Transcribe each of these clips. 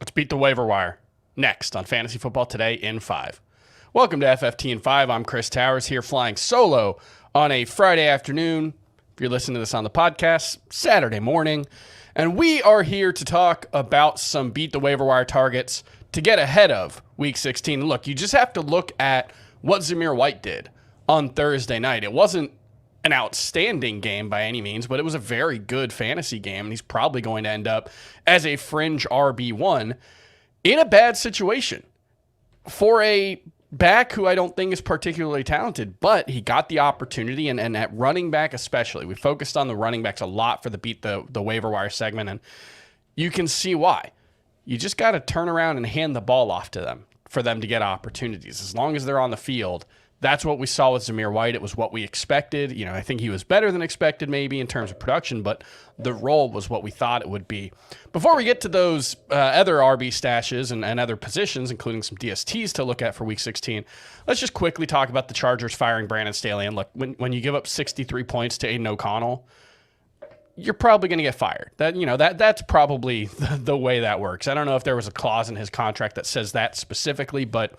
Let's beat the waiver wire. Next on Fantasy Football Today in 5. Welcome to FFT in 5. I'm Chris Towers here flying solo on a Friday afternoon. If you're listening to this on the podcast, Saturday morning. And we are here to talk about some beat the waiver wire targets to get ahead of Week 16. Look, you just have to look at what Zamir White did on Thursday night. It wasn't an outstanding game by any means, but it was a very good fantasy game, and he's probably going to end up as a fringe RB1 in a bad situation for a back who I don't think is particularly talented, but he got the opportunity, and at running back especially. We focused on the running backs a lot for the beat the waiver wire segment, and you can see why. You just got to turn around and hand the ball off to them for them to get opportunities. As long as they're on the field, that's what we saw with Zamir White. It was what we expected. You know, I think he was better than expected maybe in terms of production, but the role was what we thought it would be. Before we get to those other RB stashes and other positions, including some DSTs to look at for Week 16, let's just quickly talk about the Chargers firing Brandon Staley. And look, when you give up 63 points to Aiden O'Connell, you're probably going to get fired. That's probably the way that works. I don't know if there was a clause in his contract that says that specifically, but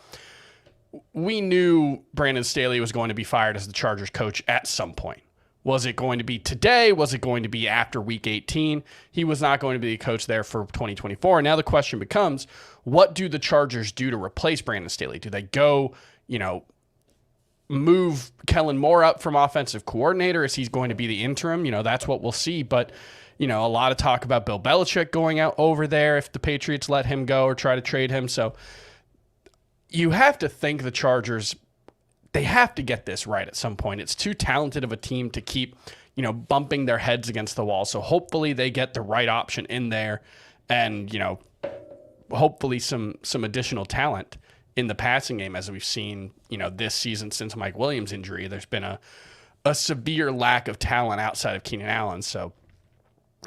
we knew Brandon Staley was going to be fired as the Chargers coach at some point. Was it going to be today? Was it going to be after Week 18? He was not going to be the coach there for 2024. And now the question becomes, what do the Chargers do to replace Brandon Staley? Do they go, move Kellen Moore up from offensive coordinator? Is he going to be the interim? That's what we'll see. But, a lot of talk about Bill Belichick going out over there if the Patriots let him go or try to trade him. So you have to think the Chargers, they have to get this right at some point. It's too talented of a team to keep, bumping their heads against the wall. So hopefully they get the right option in there and, hopefully some additional talent in the passing game as we've seen, this season since Mike Williams' injury. There's been a severe lack of talent outside of Keenan Allen. So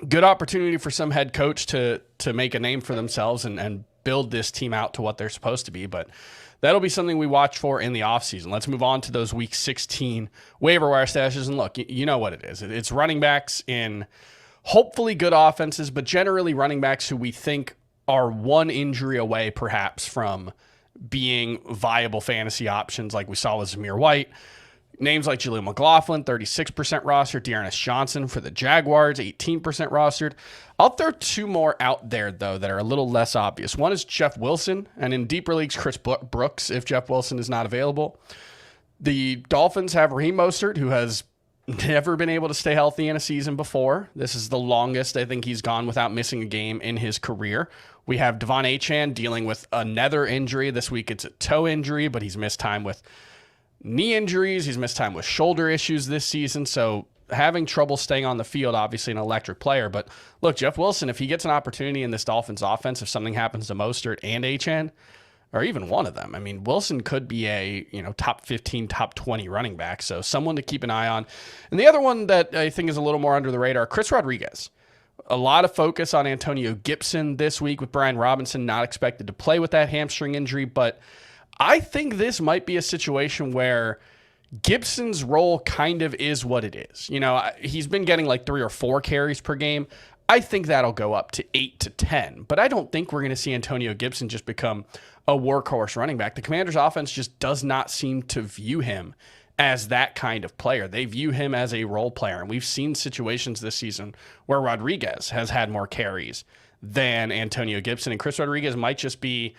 good opportunity for some head coach to make a name for themselves and build this team out to what they're supposed to be. But that'll be something we watch for in the offseason. Let's move on to those Week 16 waiver wire stashes. And look, you know what it is. It's running backs in hopefully good offenses, but generally running backs who we think are one injury away perhaps from being viable fantasy options like we saw with Zamir White. Names like Jaleel McLaughlin, 36% rostered. Dearness Johnson for the Jaguars, 18% rostered. I'll throw two more out there, though, that are a little less obvious. One is Jeff Wilson, and in deeper leagues, Chris Brooks, if Jeff Wilson is not available. The Dolphins have Raheem Mostert, who has never been able to stay healthy in a season before. This is the longest I think he's gone without missing a game in his career. We have Devon Achane dealing with another injury. This week it's a toe injury, but he's missed time with knee injuries. He's missed time with shoulder issues this season. So having trouble staying on the field, obviously an electric player. But look, Jeff Wilson, if he gets an opportunity in this Dolphins offense, if something happens to Mostert and Achane, or even one of them, I mean, Wilson could be a, top 15, top 20 running back. So someone to keep an eye on. And the other one that I think is a little more under the radar, Chris Rodriguez. A lot of focus on Antonio Gibson this week with Brian Robinson not expected to play with that hamstring injury, but I think this might be a situation where Gibson's role kind of is what it is. He's been getting like 3 or 4 carries per game. I think that'll go up to 8 to 10, but I don't think we're going to see Antonio Gibson just become a workhorse running back. The Commanders' offense just does not seem to view him as that kind of player. They view him as a role player, and we've seen situations this season where Rodriguez has had more carries than Antonio Gibson, and Chris Rodriguez might just be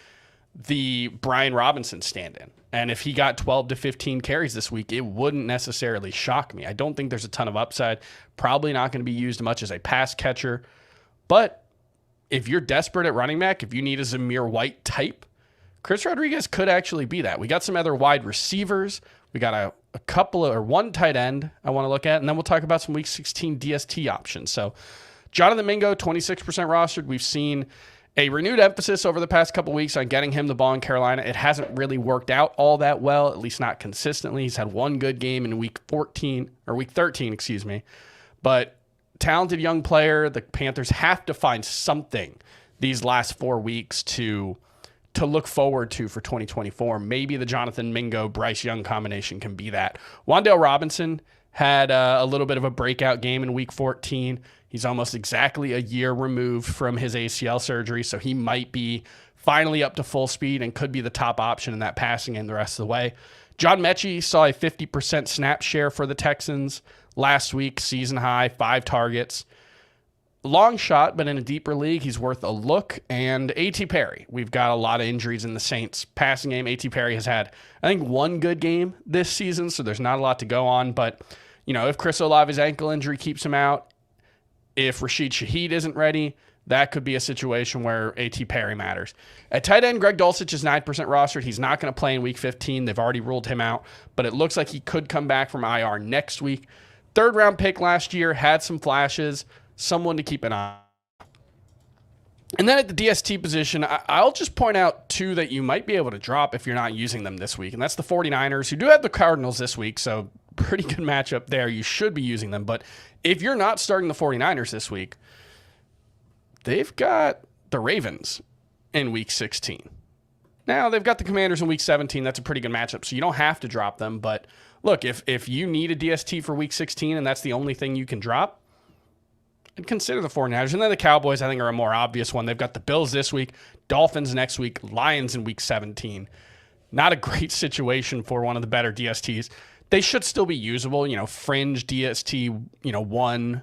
the Brian Robinson stand-in. And if he got 12 to 15 carries this week, it wouldn't necessarily shock me. I don't think there's a ton of upside. Probably not going to be used much as a pass catcher. But if you're desperate at running back, if you need a Zamir White type, Chris Rodriguez could actually be that. We got some other wide receivers. We got a couple or one tight end I want to look at, and then we'll talk about some Week 16 DST options. So Jonathan Mingo, 26% rostered. We've seen a renewed emphasis over the past couple weeks on getting him the ball in Carolina. It hasn't really worked out all that well, at least not consistently. He's had one good game in Week 13, but talented young player. The Panthers have to find something these last 4 weeks to look forward to for 2024. Maybe the Jonathan Mingo, Bryce Young combination can be that. Wan'Dale Robinson had a little bit of a breakout game in week 14. He's almost exactly a year removed from his ACL surgery, so he might be finally up to full speed and could be the top option in that passing game the rest of the way. John Mechie saw a 50% snap share for the Texans last week, season high, 5 targets. Long shot, but in a deeper league, he's worth a look. And A.T. Perry. We've got a lot of injuries in the Saints passing game. A.T. Perry has had, I think, 1 good game this season, so there's not a lot to go on. But, if Chris Olave's ankle injury keeps him out, if Rashid Shaheed isn't ready, that could be a situation where A.T. Perry matters. At tight end, Greg Dulcich is 9% rostered. He's not going to play in week 15. They've already ruled him out, but it looks like he could come back from IR next week. 3rd-round pick last year, had some flashes. Someone to keep an eye on. And then at the DST position, I'll just point out 2 that you might be able to drop if you're not using them this week. And that's the 49ers, who do have the Cardinals this week, so pretty good matchup there. You should be using them. But if you're not starting the 49ers this week, they've got the Ravens in week 16. Now, they've got the Commanders in week 17. That's a pretty good matchup, so you don't have to drop them. But look, if you need a DST for week 16 and that's the only thing you can drop, I'd consider the 49ers. And then the Cowboys, I think, are a more obvious one. They've got the Bills this week, Dolphins next week, Lions in week 17. Not a great situation for one of the better DSTs. They should still be usable, fringe DST, 1,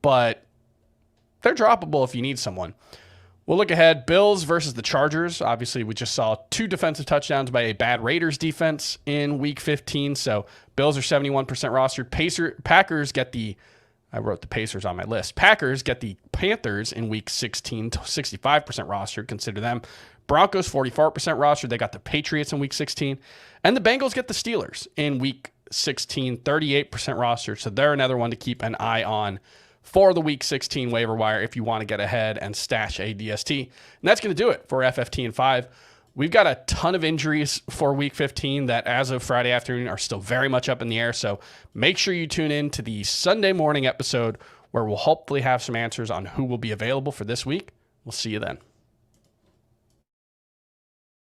but they're droppable if you need someone. We'll look ahead. Bills versus the Chargers. Obviously, we just saw 2 defensive touchdowns by a bad Raiders defense in week 15. So Bills are 71% rostered. Packers get I wrote the Pacers on my list. Packers get the Panthers in week 16, 65% rostered. Consider them. Broncos, 44% rostered. They got the Patriots in week 16. And the Bengals get the Steelers in week 16, 38% rostered. So they're another one to keep an eye on for the week 16 waiver wire if you want to get ahead and stash a DST. And that's going to do it for FFT and 5. We've got a ton of injuries for week 15 that as of Friday afternoon are still very much up in the air. So make sure you tune in to the Sunday morning episode where we'll hopefully have some answers on who will be available for this week. We'll see you then.